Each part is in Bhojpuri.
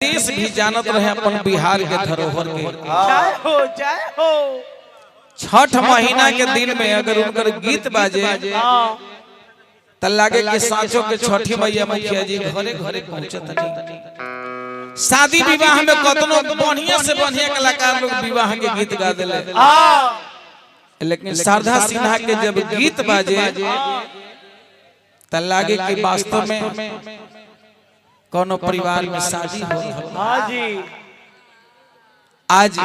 देश भी जानत रहे अपन बिहार के धरोहर के। जय हो। छठ महीना के दिन में अगर उनकर गीत बाजे त लागे कि साँचों के छठी मैया मुखिया जी घरे घरे पहुंचत नहीं। शादी विवाह में कतनो बढ़िया से बढ़िया कलाकार लोग विवाह के गीत गा देले, लेकिन शारदा सिन्हा के जब गीत बाजे त लागे कि वास्तव में कोनो परिवार में शादी हो रहा है। आज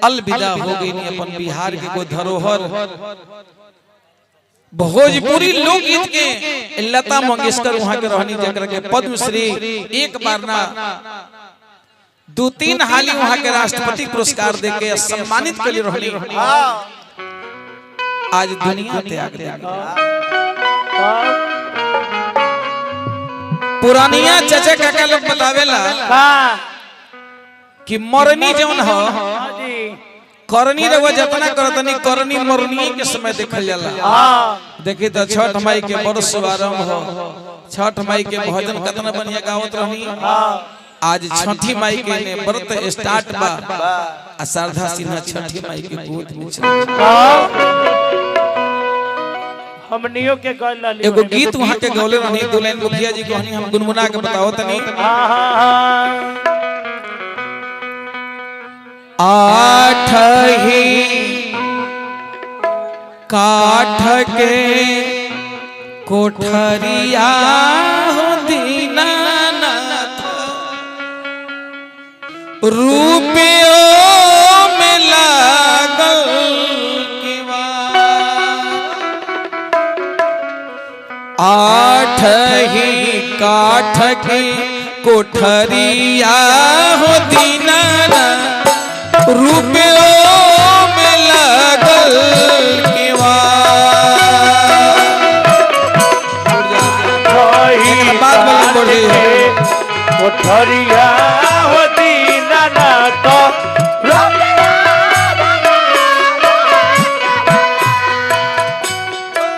अलविदा हो गई अपन बिहार के कोई धरोहर भोजपुरी लोकगीत के लता मंगेशकर वहां के रहनी जकर के पद्मश्री एक बार ना 2-3 हाली वहां के राष्ट्रपति पुरस्कार देके सम्मानित कर रहनी। आज दुनिया त्याग देगा। पुरानिया चाचा काका लोग बतावेला कि मरनी जौन हो करनी रवा जतना करतनी करनी मरनी के समय देखल जाला। देखी तो छठ माई के बड़ शुभारंभ हो, छठ माई के भजन कितना बढ़िया गावत रहनी। आज छठी माई के ने व्रत स्टार्ट बा आ शारदा सिन्हा छठी माई के गोद में हमनियों के गौला एगो गीत वहां के गौले रहनी। दुल्हन मुखिया जी कहनी हम गुनगुना के बताओ तनी। आठ ही काठ के कोठरिया हो दीनानाथ, रुपयों में लागल आठ ही काठ की कोठरिया हो दीनानाथ, रुपयों में लागल कोठरिया हो दीनानाथ।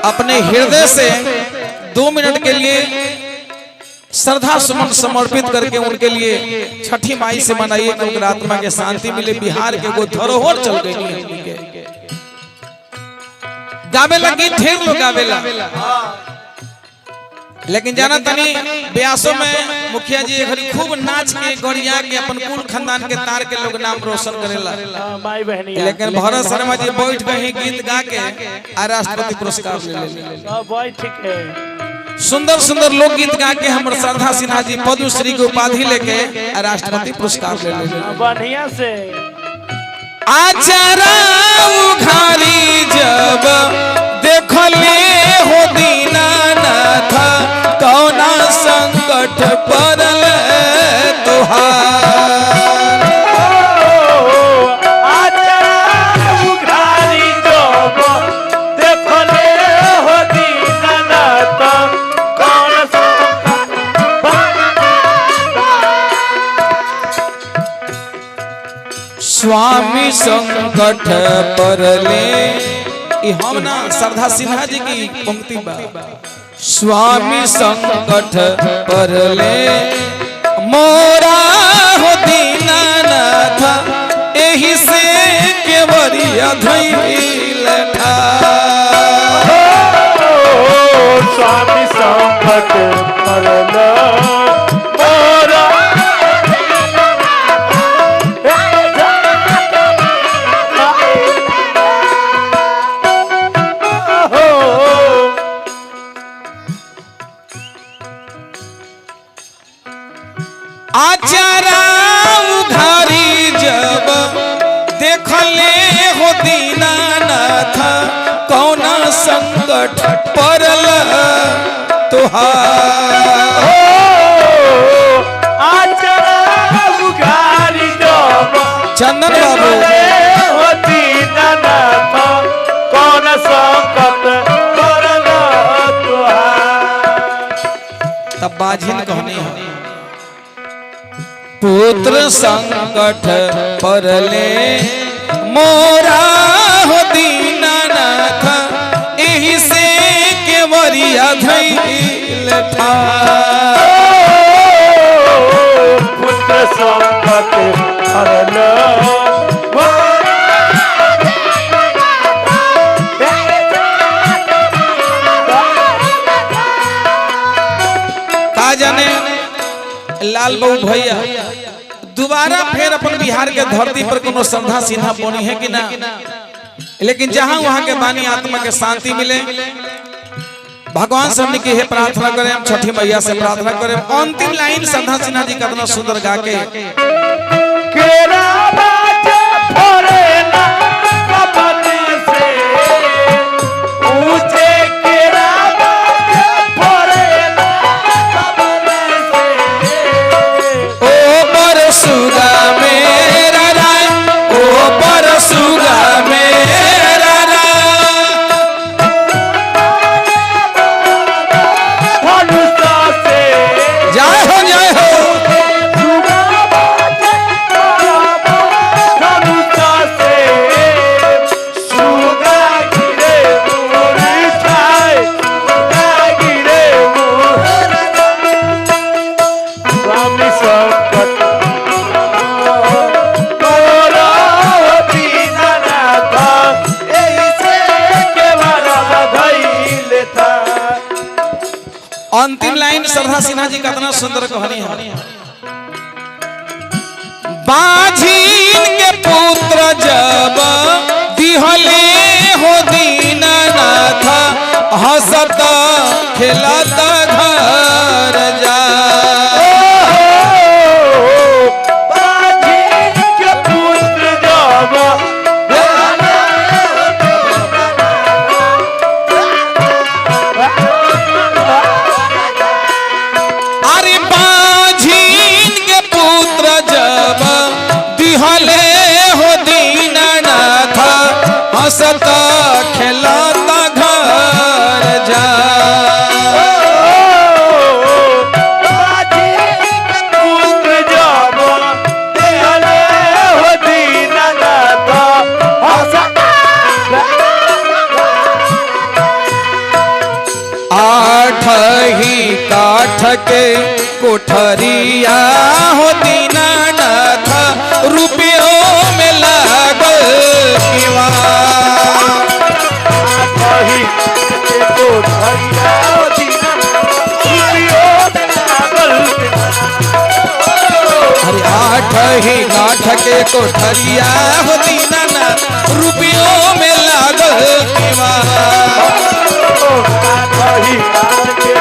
अपने हृदय से 2 मिनट के लिए श्रद्धा सुमन समर्पित करके उनके लिए छठी माई से मनाइए कि उनकी आत्मा के शांति मिले। बिहार के वो धरोहर चल गई गावे लगी, ढेर लोग गावेला, लेकिन जाना तनी ब्यासों में मुखिया जी घड़ी खूब नाच के गड़िया के अपन कुल खानदान के तार के लोग नाम रोशन करेला। लेकिन भरत शर्मा जी बैठ गए गीत गा के राष्ट्रपति पुरस्कार ले ले। सुंदर सुंदर लोकगीत गा के हमर शारदा सिन्हा जी पद्मश्री की उपाधि लेके राष्ट्रपति पुरस्कार ले ले। बढ़िया से आचारा उघारी जब देखले हो दीनानाथ, कौना संकट पड़ल तुहार। उघारी जब देखले हो दीनानाथ, कौन स्वामी संकट परले, हम ना शारदा सिन्हा जी की पंक्ति बा। स्वामी संकट परले मोरा हो दीनानाथ, एही से केवरिया धइल ठार। स्वामी संकट परले मोरा आचारा उघारी जब देखले हो दीनानाथ, कौना संकट पड़ल तुहार। आचारा उघारी जब चंदन बाबू हो दीनानाथ, कौन संकट पड़ल तुहार। तब बाझिन कहनी है पुत्र संकट परले मोरा हो दीनानाथ, एही से केवरिया धइल ठार। पुत्र संकट हरलो का जाने लाल बाबू भैया दोबारा फिर अपन बिहार के धरती पर कोनो श्रद्धा सिन्हा बनी है कि ना, लेकिन जहां वहां के बानी आत्मा के शांति मिले भगवान सबने की प्रार्थना करें, हम छठी मैया से प्रार्थना करें। अंतिम लाइन श्रद्धा सिन्हा जी कितना सुंदर गा के केरा बाजे फोरे ना कपने से ऊंचे केरा बाजे फोरे ना कपने से ओ परसुगा मेरा राय, ओ परसुगा मेरा राय, धनुषा से जय हो जय हो। धनुषा से सुगा गिरे मोरी छाए सुगा गिरे मोर स्वामी संकट तोरा दीना नाथा ऐसे के वाला धइले था। अंतिम लाइन श्रद्धा सिन्हा जी कितना सुंदर कहानी है। बाझीन के पुत्र जब दिहले हो दीनानाथ, हंसत खेलत घर जा। बाजी के पुत्र जब अरे बाझीन के पुत्र जब दिहले हो दीनानाथ, हंसत खेलत घर जा। बाजी के पुत्र जब दिहले हो दीनानाथ हंसत आठ ही काठ के कोठरिया हो दीनानाथ, रुपयों में लागल कीवान। कही को धैया दीना दुनिया में लागल अरे आठ ही काठ के कोठरिया हो दीनानाथ, रुपयों में लागल कीवान। कही के